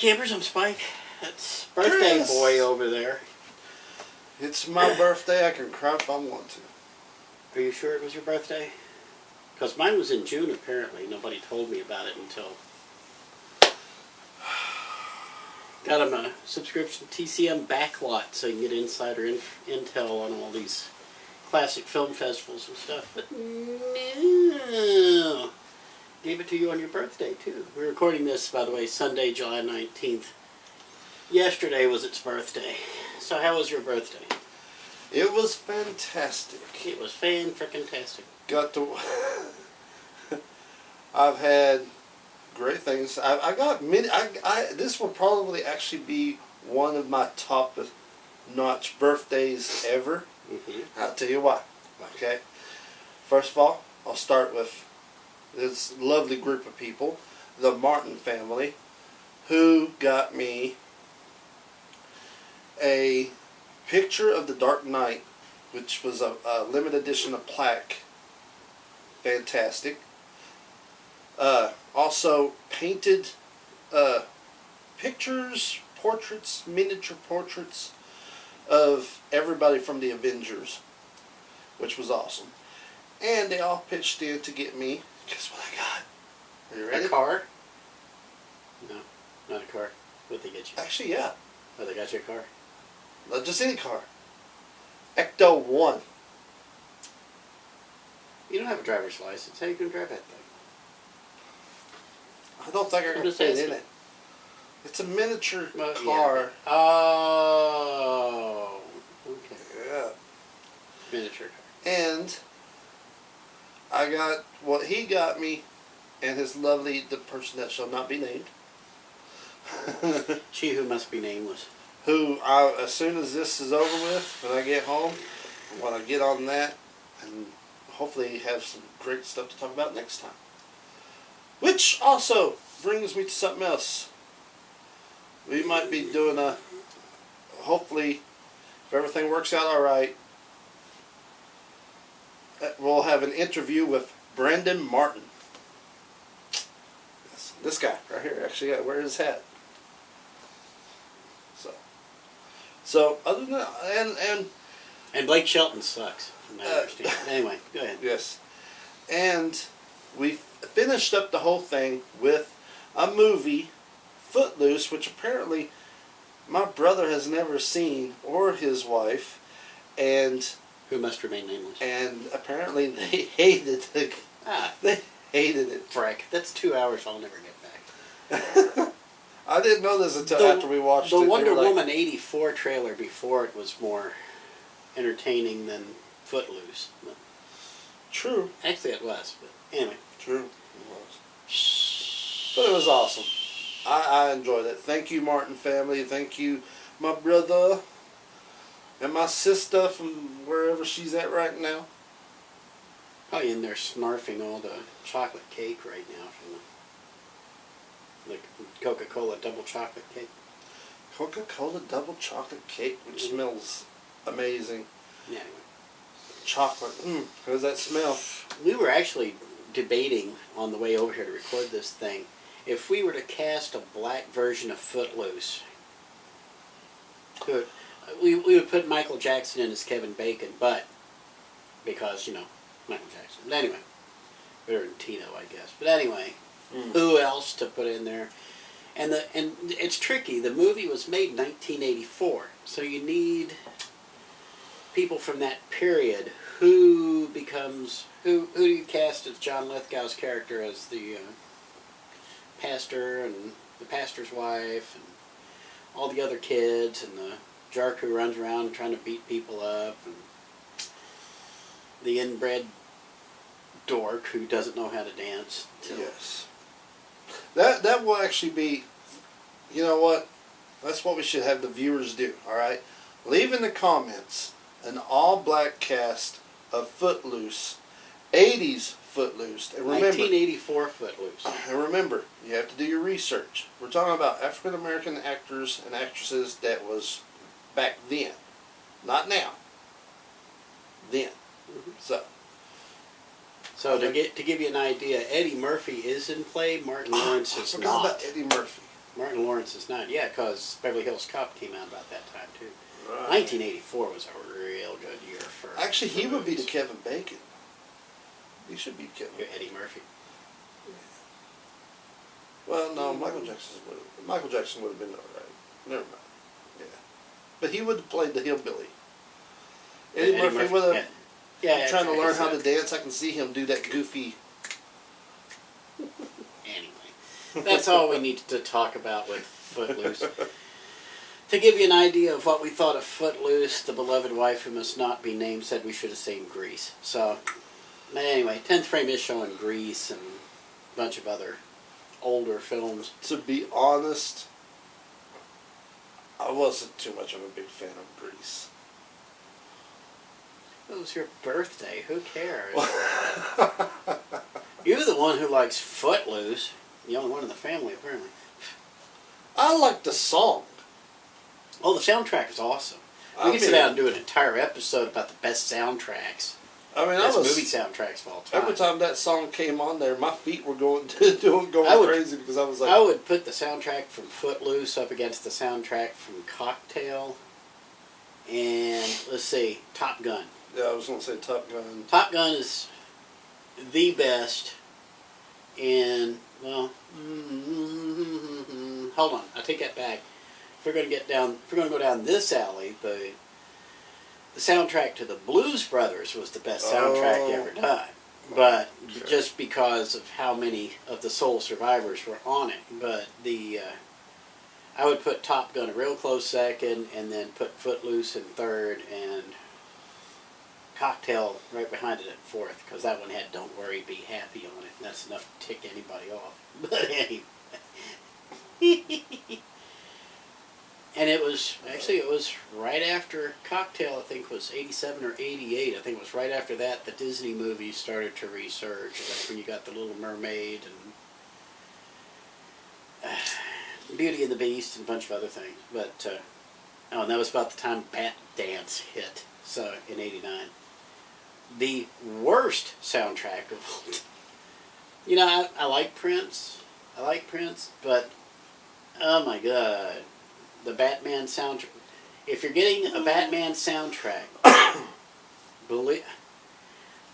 campers, I'm Spike. That's birthday Chris. boy over there. It's my birthday. I can cry if I want to. Are you sure it was your birthday? Because mine was in June, apparently. Nobody told me about it until... Got him a subscription TCM backlot so you can get insider intel on all these classic film festivals and stuff. But no. Gave it to you on your birthday, too. We're recording this, by the way, Sunday, July 19th. Yesterday was its birthday. So how was your birthday? It was fantastic. It was fan-frickin-tastic. Got to... I've had great things. I got many... this will probably actually be one of my top-notch birthdays ever. Mm-hmm. I'll tell you why. Okay? First of all, I'll start with this lovely group of people, the Martin family, who got me a picture of the Dark Knight, which was a limited edition of plaque. Fantastic. Also painted pictures, portraits, miniature portraits of everybody from the Avengers, which was awesome. And they all pitched in to get me. Guess what I got? Are you ready? A car? No, not a car. What'd they get you? Actually, yeah. Oh, they got you a car? Not just any car. Ecto 1. You don't have a driver's license. How are you going to drive that thing? I don't think I can fit in it. It's a miniature car. Yeah. Oh. Okay. Yeah. Miniature car. And I got what he got me, and his lovely, the person that shall not be named. She who must be nameless. Who, as soon as this is over with, when I get home, I'm going to get on that and hopefully have some great stuff to talk about next time. Which also brings me to something else. We might be doing hopefully, if everything works out alright, we'll have an interview with Brandon Martin. This guy right here actually got to wear his hat. So other than that, and Blake Shelton sucks. I understand. Anyway, go ahead. Yes, and we finished up the whole thing with a movie, Footloose, which apparently my brother has never seen, or his wife, and who must remain nameless. And apparently they hated it. They hated it. Frick, that's 2 hours I'll never get back. I didn't know this until after we watched it. The Wonder Woman 84 trailer before it was more entertaining than Footloose. But true. Actually it was, but anyway. True. It was. But it was awesome. I enjoyed it. Thank you, Martin family. Thank you, my brother. And my sister from wherever she's at right now. Probably in there snarfing all the chocolate cake right now from the Coca-Cola double chocolate cake. Coca-Cola double chocolate cake, which smells amazing. Yeah, anyway. Chocolate. How does that smell? We were actually debating on the way over here to record this thing, if we were to cast a black version of Footloose, we would put Michael Jackson in as Kevin Bacon, but because, you know, Michael Jackson. But anyway, better than Tino, I guess. But anyway, who else to put in there? And it's tricky. The movie was made in 1984, so you need people from that period. Who do you cast as John Lithgow's character as the pastor and the pastor's wife and all the other kids and the jerk who runs around trying to beat people up and the inbred dork who doesn't know how to dance. Yes. That will actually be, you know what? That's what we should have the viewers do, alright? Leave in the comments an all-black cast of Footloose, 80s Footloose. And remember, 1984 Footloose. And remember, you have to do your research. We're talking about African-American actors and actresses that was back then. Not now. Then. So to give you an idea, Eddie Murphy is in play. Martin Lawrence is I forgot not. about Eddie Murphy. Martin Lawrence is not. Yeah, because Beverly Hills Cop came out about that time, too. Right. 1984 was a real good year for Actually, he would be the movies. Kevin Bacon. He should be Kevin. You're Eddie Murphy. Well, no, Michael Jackson would have been alright. Never mind. Yeah. But he would have played the hillbilly. Eddie Murphy would have... Yeah, trying to learn how to dance. I can see him do that goofy... Anyway, that's all we need to talk about with Footloose. To give you an idea of what we thought of Footloose, the beloved wife who must not be named said we should have seen Grease. So, anyway, 10th Frame is showing Grease and a bunch of other older films. To be honest, I wasn't too much of a big fan of Grease. It was your birthday. Who cares? You're the one who likes Footloose. The only one in the family, apparently. I like the song. Oh, the soundtrack is awesome. We could sit down and do an entire episode about the best soundtracks. I mean, Best movie soundtracks of all time. Every time that song came on there, my feet were going crazy because I was like... I would put the soundtrack from Footloose up against the soundtrack from Cocktail. And, let's see, Top Gun. Yeah, I was going to say Top Gun. Top Gun is the best. And, well, hold on, I take that back. If we're going to go down this alley, the soundtrack to the Blues Brothers was the best soundtrack ever done. But sure. Just because of how many of the Soul Survivors were on it. But I would put Top Gun a real close second, and then put Footloose in third, and Cocktail right behind it at fourth, because that one had Don't Worry, Be Happy on it, and that's enough to tick anybody off. But anyway. And it was right after Cocktail, I think was 87 or 88. I think it was right after that the Disney movies started to resurge. And that's when you got The Little Mermaid and Beauty and the Beast and a bunch of other things. But, and that was about the time Bat Dance hit, so in 89. The worst soundtrack of all time. You know, I like Prince. But, oh my God. The Batman soundtrack. If you're getting a Batman soundtrack, believe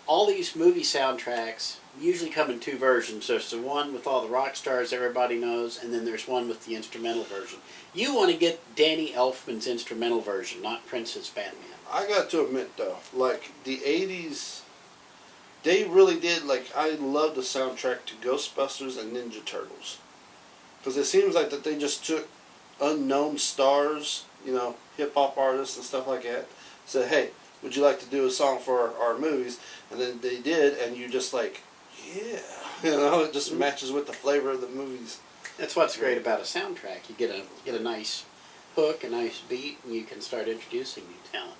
all these movie soundtracks usually come in two versions. There's the one with all the rock stars everybody knows, and then there's one with the instrumental version. You want to get Danny Elfman's instrumental version, not Prince's Batman. I got to admit, though, like, the 80s, they really did, like, I love the soundtrack to Ghostbusters and Ninja Turtles. Because it seems like that they just took unknown stars, you know, hip-hop artists and stuff like that, said, hey, would you like to do a song for our movies? And then they did, and you just like, yeah. You know, it just matches with the flavor of the movies. That's what's great about a soundtrack. You get a nice hook, a nice beat, and you can start introducing new talent.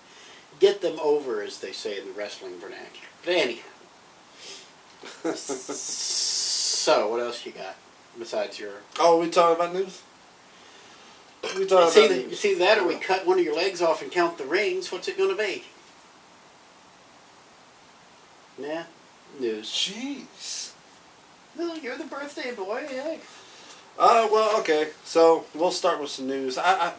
Get them over, as they say in the wrestling vernacular. But anyhow. So, what else you got besides your... Oh, we talking about news? It's either that or we cut one of your legs off and count the rings. What's it going to be? Yeah, news. Jeez. No, you're the birthday boy. Heck. Well, okay. So we'll start with some news. I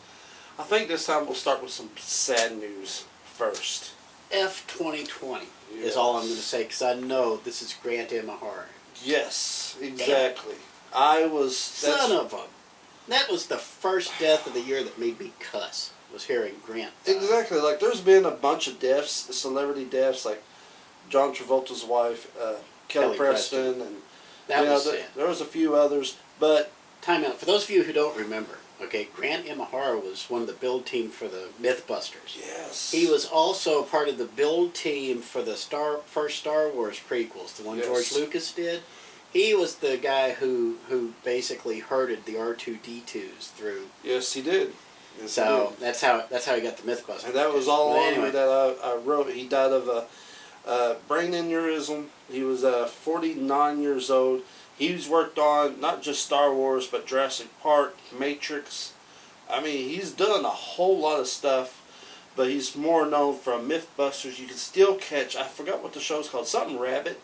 think this time we'll start with some sad news first. F 2020 Yes. is all I'm going to say, because I know this is Grant Imahara. Yes, exactly. Son of a... That was the first death of the year that made me cuss, was hearing Grant die. Exactly. Like, there's been a bunch of deaths, celebrity deaths, like John Travolta's wife, Kelly Preston, and there was a few others, but... Time out. For those of you who don't remember, okay, Grant Imahara was one of the build team for the Mythbusters. Yes. He was also part of the build team for the first Star Wars prequels, the one Yes. George Lucas did. He was the guy who basically herded the R2-D2s through. Yes, he did. Yes, So he did. that's how he got the Mythbusters. And that was all on anyway. that I wrote. He died of a brain aneurysm. He was 49 years old. He's worked on not just Star Wars, but Jurassic Park, Matrix. I mean, he's done a whole lot of stuff, but he's more known from Mythbusters. You can still catch, I forgot what the show's called, something Rabbit.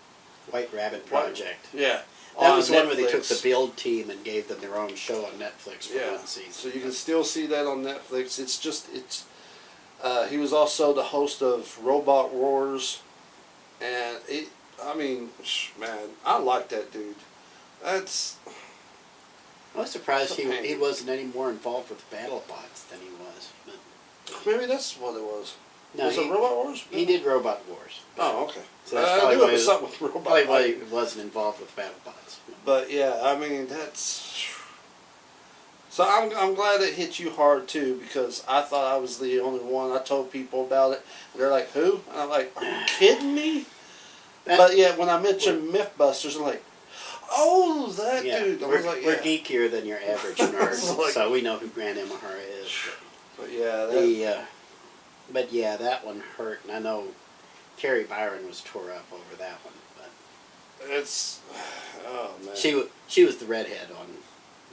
White Rabbit Project. Yeah. That was one where they took Netflix. the build team and gave them their own show on Netflix for one season. So you can still see that on Netflix. He was also the host of Robot Wars, and man, I like that dude. I was surprised he wasn't any more involved with BattleBots than he was. But maybe that's what it was. No, was it Robot Wars? He did Robot Wars. Oh, okay. So that's I knew it was something with Robot Wars. Probably why he wasn't involved with BattleBots. But yeah, I mean that's. So I'm glad it hit you hard too, because I thought I was the only one. I told people about it, and they're like, "Who?" And I'm like, "Are you kidding me?" But yeah, when I mentioned MythBusters, I'm like, "Oh, that dude." We're geekier than your average nerd, so we know who Grant Imahara is. But yeah, but yeah, that one hurt, and I know Carrie Byron was tore up over that one. But it's man. She was the redhead on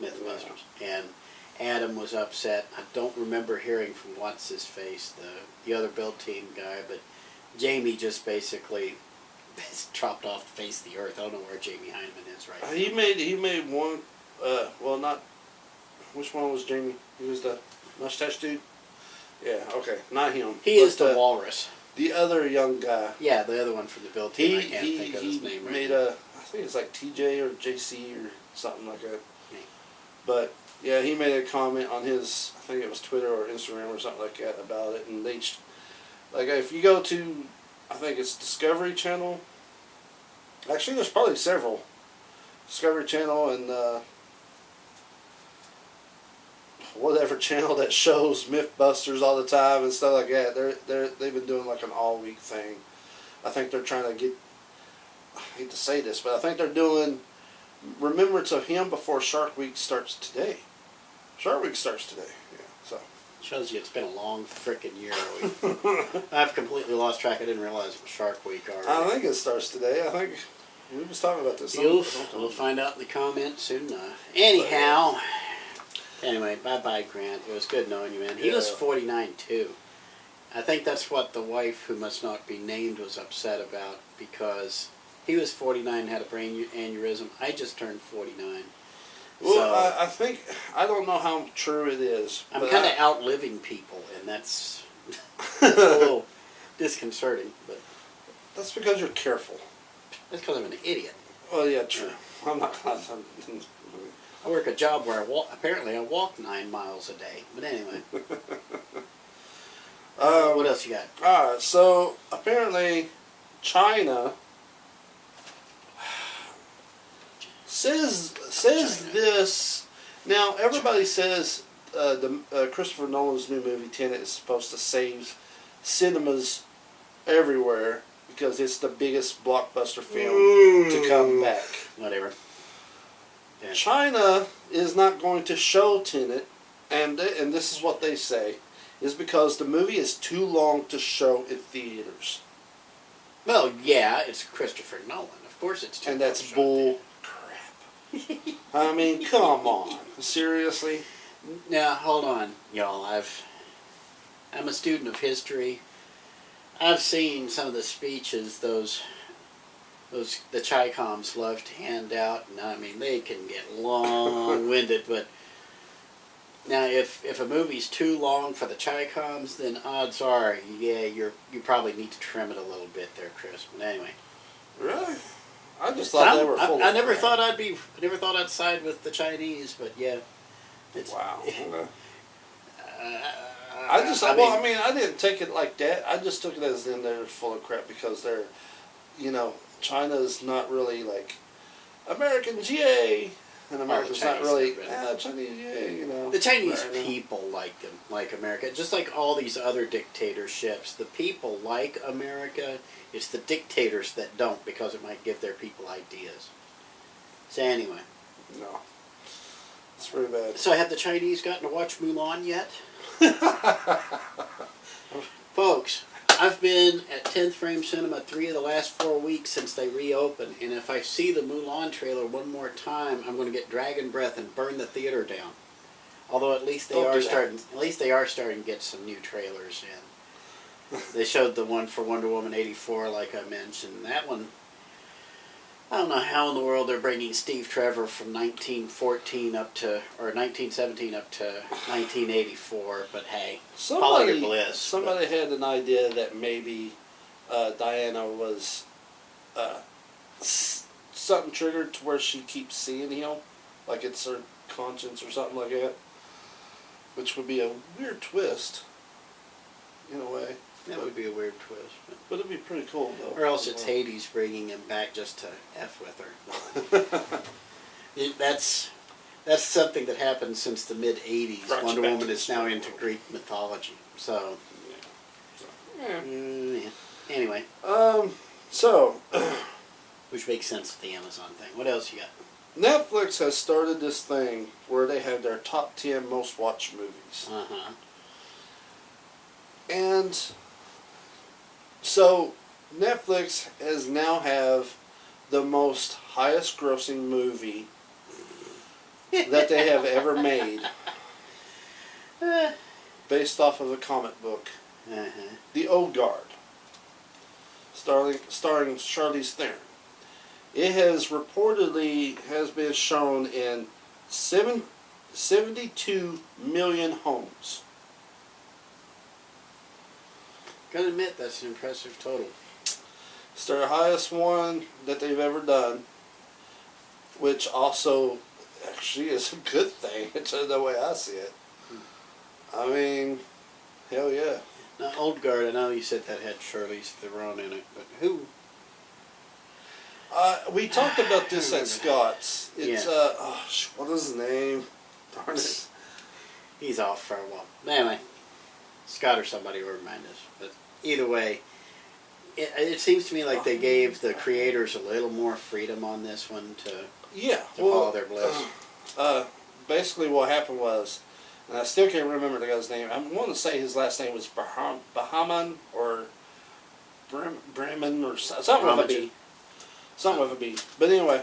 MythBusters, and Adam was upset. I don't remember hearing from what's his face, the other build team guy, but Jamie just basically dropped off the face of the earth. I don't know where Jamie Heineman is right now. He made one. Well, not. Which one was Jamie? He was the mustache dude. Yeah. Okay. Not him. He is the walrus. The other young guy. Yeah, the other one from the build team. I can't think of his name right now. I think it's like TJ or JC or something like that. But yeah, he made a comment on his, I think it was Twitter or Instagram or something like that about it, and like if you go to, I think it's Discovery Channel. Actually, there's probably several. Discovery Channel and whatever channel that shows MythBusters all the time and stuff like that. They've been doing like an all-week thing. I think they're trying to get. I hate to say this, but I think they're doing remembrance of him before Shark Week starts today. Shark Week starts today. Yeah. So shows you it's been a long frickin' year. I've completely lost track. I didn't realize it was Shark Week already. I think it starts today. I think we was talking about this. We'll find out in the comments soon. Anyhow. Anyway, bye-bye, Grant. It was good knowing you, man. He was 49, too. I think that's what the wife, who must not be named, was upset about, because he was 49 and had a brain aneurysm. I just turned 49. Well, so, I don't know how true it is. I'm kind of outliving people, and that's a little disconcerting. But that's because you're careful. That's because I'm an idiot. Well, yeah, true. I'm not. I work a job where I walk 9 miles a day. But anyway. What else you got? Alright, so apparently China says this. Now, everybody says Christopher Nolan's new movie, Tenet, is supposed to save cinemas everywhere because it's the biggest blockbuster film to come back. Whatever. Yeah. China is not going to show Tenet, and this is what they say, is because the movie is too long to show in theaters. Well, yeah, it's Christopher Nolan. Of course it's too long. And that's bull crap. I mean, come on. Seriously? Now, hold on, y'all. I'm a student of history. I've seen some of the speeches the Chi-Coms love to hand out, and I mean, they can get long-winded, but now if a movie's too long for the Chi-Coms, then odds are, yeah, you probably need to trim it a little bit there, Chris. But anyway. Really? I just thought they were full I never thought I'd side with the Chinese, but yeah. Wow. I didn't take it like that. I just took it as in they're full of crap because they're, China's not really like Americans, yay, and America's not really Chinese, yay, The Chinese people like them, like America, just like all these other dictatorships. The people like America. It's the dictators that don't, because it might give their people ideas. So anyway. No. It's pretty bad. So have the Chinese gotten to watch Mulan yet? Folks, I've been at 10th Frame Cinema 3 of the last 4 weeks since they reopened, and if I see the Mulan trailer one more time, I'm going to get dragon breath and burn the theater down. Although at least they are starting to get some new trailers in. They showed the one for Wonder Woman 84, like I mentioned. That one, I don't know how in the world they're bringing Steve Trevor from 1914 up to, or 1917 up to 1984, but hey, follow your bliss. Somebody had an idea that maybe Diana was something triggered to where she keeps seeing him, like it's her conscience or something like that, which would be a weird twist, in a way. That would be a weird twist. But it'd be pretty cool, though. Or else it's Hades bringing him back just to F with her. That's something that happened since the mid-'80s. Wonder Woman is now into Greek mythology. So, yeah. Anyway. Which makes sense with the Amazon thing. What else you got? Netflix has started this thing where they have their top 10 most watched movies. Uh-huh. And so Netflix has now have the most highest grossing movie that they have ever made, based off of a comic book. Uh-huh. The Old Guard, starring Charlize Theron. It has reportedly been shown in 72 million homes. Gotta admit, that's an impressive total. It's their highest one that they've ever done, which also actually is a good thing. It's the way I see it. I mean, hell yeah. Now, Old Guard, I know you said that had Charlize Theron in it, but who? We talked about this at Scott's. It's, yeah. What is his name? Darn it. He's off for a while. Anyway, Scott or somebody will remind us. But either way, it seems to me like they gave the creators a little more freedom on this one to follow their bliss. Basically what happened was, and I still can't remember the guy's name. I want to say his last name was Bahaman or Bremen or something with a B. Something with a B. But anyway,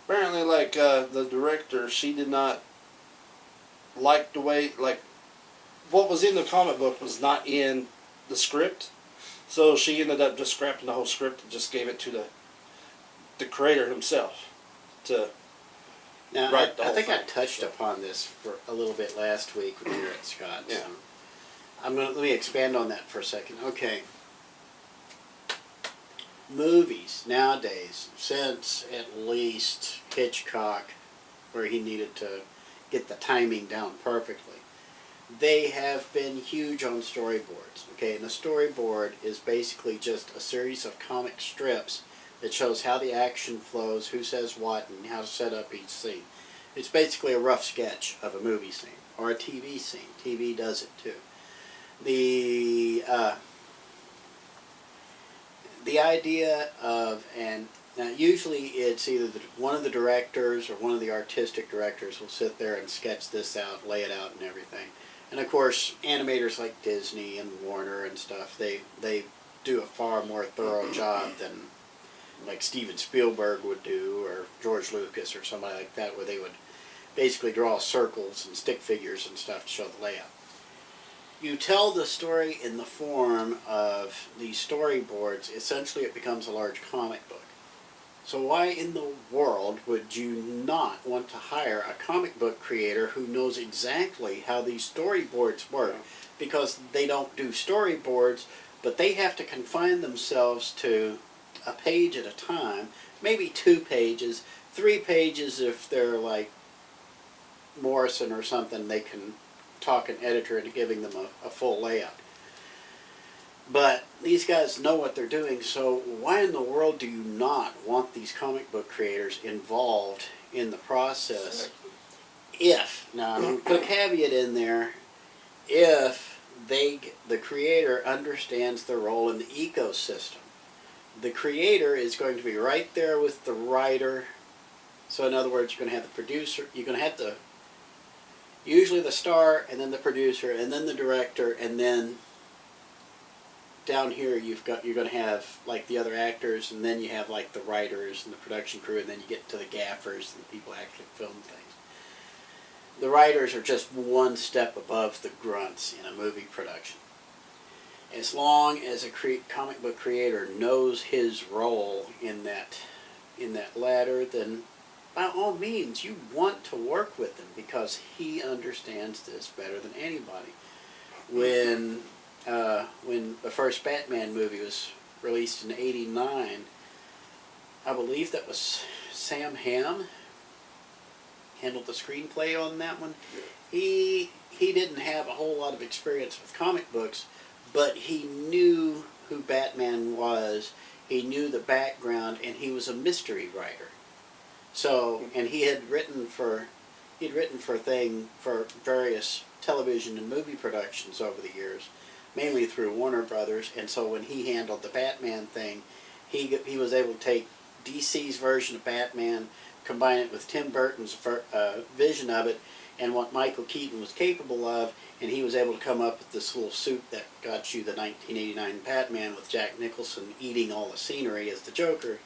apparently, like, the director, she did not like the way, like, what was in the comic book was not in the script. So she ended up just scrapping the whole script and just gave it to the creator himself to write the whole thing. I think I touched upon this for a little bit last week when we were at Scott's. Yeah. Let me expand on that for a second. Okay. Movies nowadays, since at least Hitchcock, where he needed to get the timing down perfectly, they have been huge on storyboards. Okay, and a storyboard is basically just a series of comic strips that shows how the action flows, who says what, and how to set up each scene. It's basically a rough sketch of a movie scene or a TV scene. TV does it too. The idea of, and now usually it's either one of the directors or one of the artistic directors will sit there and sketch this out, lay it out and everything. And of course, animators like Disney and Warner and stuff, they do a far more thorough job than like Steven Spielberg would do, or George Lucas or somebody like that, where they would basically draw circles and stick figures and stuff to show the layout. You tell the story in the form of these storyboards, essentially it becomes a large comic book. So why in the world would you not want to hire a comic book creator who knows exactly how these storyboards work? Because they don't do storyboards, but they have to confine themselves to a page at a time, maybe 2 pages, 3 pages if they're like Morrison or something, they can talk an editor into giving them a full layout. But these guys know what they're doing, so why in the world do you not want these comic book creators involved in the process? If, now I'm going to put a caveat in there, if the creator understands their role in the ecosystem. The creator is going to be right there with the writer. So in other words, you're going to have the producer, you're going to have usually the star, and then the producer, and then the director, and then down here you're going to have like the other actors, and then you have like the writers and the production crew, and then you get to the gaffers and the people who actually film things. The writers are just one step above the grunts in a movie production. As long as a comic book creator knows his role in that in that ladder, then by all means you want to work with him because he understands this better than anybody. When the first Batman movie was released in '89, I believe that was Sam Hamm handled the screenplay on that one. He didn't have a whole lot of experience with comic books, but he knew who Batman was. He knew the background, and he was a mystery writer. So, and he had written for various television and movie productions over the years, mainly through Warner Brothers. And so when he handled the Batman thing, he was able to take DC's version of Batman, combine it with Tim Burton's vision of it, and what Michael Keaton was capable of, and he was able to come up with this little suit that got you the 1989 Batman with Jack Nicholson eating all the scenery as the Joker,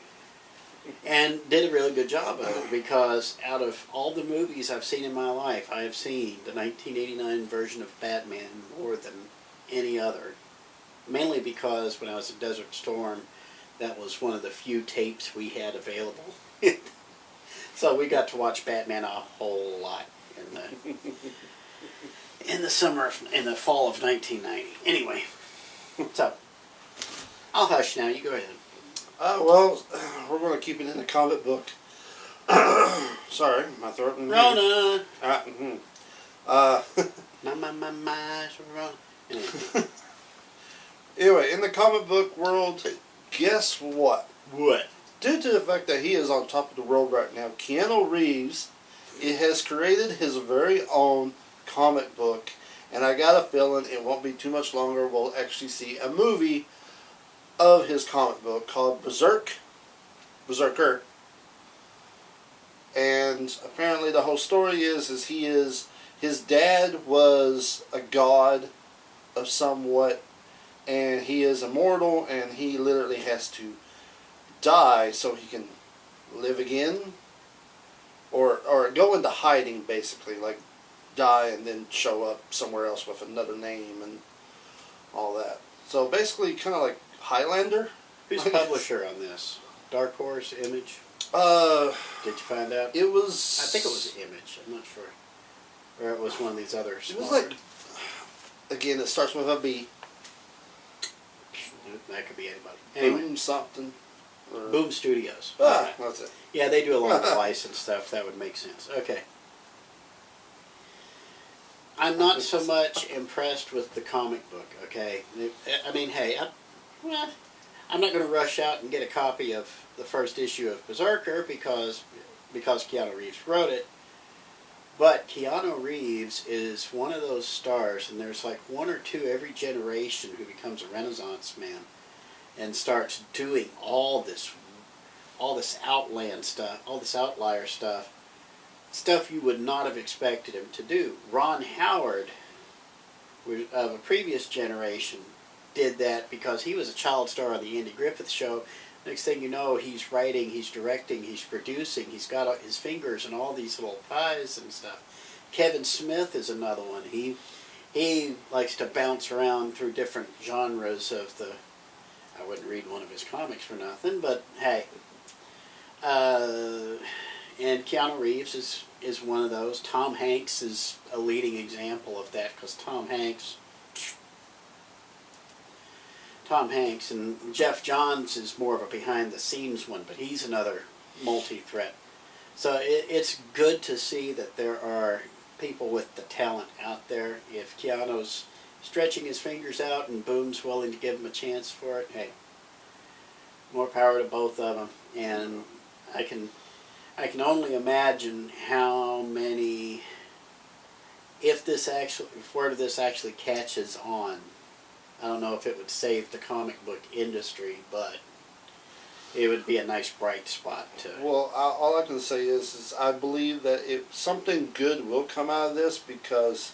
and did a really good job of it, because out of all the movies I've seen in my life, I have seen the 1989 version of Batman more than any other, mainly because when I was at Desert Storm, that was one of the few tapes we had available. So we got to watch Batman a whole lot in the fall of 1990. Anyway, so I'll hush now. You go ahead. Well, we're going to keep it in the comic book. Sorry, my throat. Rona. My, Anyway, in the comic book world, guess what? What? Due to the fact that he is on top of the world right now, Keanu Reeves has created his very own comic book, and I got a feeling it won't be too much longer. We'll actually see a movie of his comic book called Berserker. And apparently the whole story is his dad was a god of somewhat, and he is immortal, and he literally has to die so he can live again, or go into hiding, basically, like die and then show up somewhere else with another name and all that. So basically kind of like Highlander. Who's the publisher on this? Dark Horse, Image? Did you find out? It was... I think it was Image, I'm not sure. Or it was one of these other smaller... It was like... Again, it starts with a B. That could be anybody. Anyway. Boom something. Boom Studios. Ah, that's it. Yeah, they do a lot of licensed stuff. That would make sense. Okay. I'm not so much impressed with the comic book, okay? I mean, hey, I'm not going to rush out and get a copy of the first issue of Berserker because Keanu Reeves wrote it. But Keanu Reeves is one of those stars, and there's like one or two every generation who becomes a Renaissance man and starts doing all this outland stuff, all this outlier stuff you would not have expected him to do. Ron Howard, of a previous generation, did that because he was a child star on the Andy Griffith Show. Next thing you know, he's writing, he's directing, he's producing, he's got his fingers in all these little pies and stuff. Kevin Smith is another one. He likes to bounce around through different genres of the... I wouldn't read one of his comics for nothing, but hey. And Keanu Reeves is one of those. Tom Hanks is a leading example of that, because Tom Hanks and Jeff Johns is more of a behind-the-scenes one, but he's another multi-threat. So it's good to see that there are people with the talent out there. If Keanu's stretching his fingers out and Boom's willing to give him a chance for it, hey, more power to both of them. And I can only imagine how many, if word of this actually catches on, I don't know if it would save the comic book industry, but it would be a nice bright spot to... Well, all I can say is I believe that something good will come out of this, because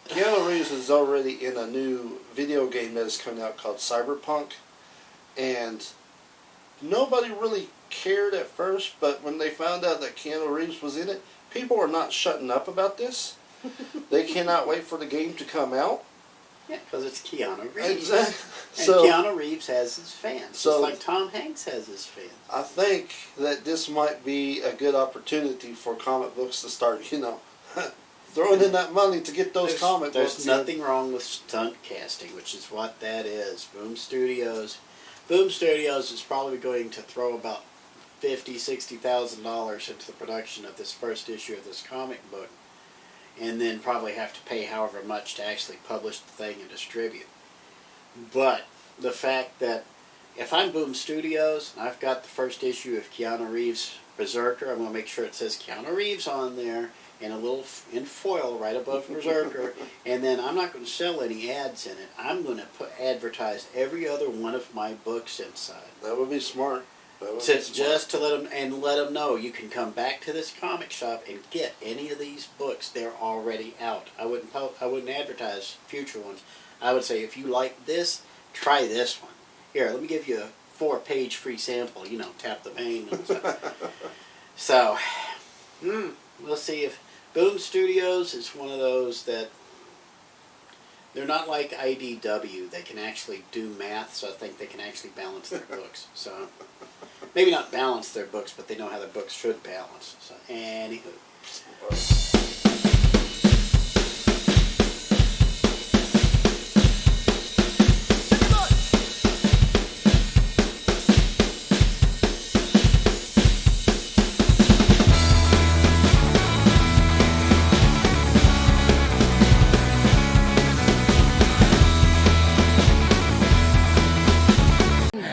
Keanu Reeves is already in a new video game that is coming out called Cyberpunk, and nobody really cared at first, but when they found out that Keanu Reeves was in it, people are not shutting up about this. They cannot wait for the game to come out. Yeah, because it's Keanu Reeves. Exactly. And So Keanu Reeves has his fans, just like Tom Hanks has his fans. I think that this might be a good opportunity for comic books to start, you know, throwing in that money to get those comic books. There's nothing wrong with stunt casting, which is what that is. Boom Studios is probably going to throw about $50,000-$60,000 into the production of this first issue of this comic book, and then probably have to pay however much to actually publish the thing and distribute. But the fact that if I'm Boom Studios and I've got the first issue of Keanu Reeves' Berserker, I'm going to make sure it says Keanu Reeves on there and a little in foil right above Berserker, and then I'm not going to sell any ads in it. I'm going to advertise every other one of my books inside. That would be smart. Just to let them know you can come back to this comic shop and get any of these books. They're already out. I wouldn't advertise future ones. I would say if you like this, try this one. Here, let me give you a 4-page free sample. You know, tap the vein. And so, we'll see if Boom Studios is one of those that they're not like IDW. They can actually do math, so I think they can actually balance their books. So, maybe not balance their books, but they know how their books should balance. So, anywho.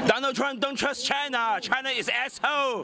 Donald Trump don't trust China. China is asshole.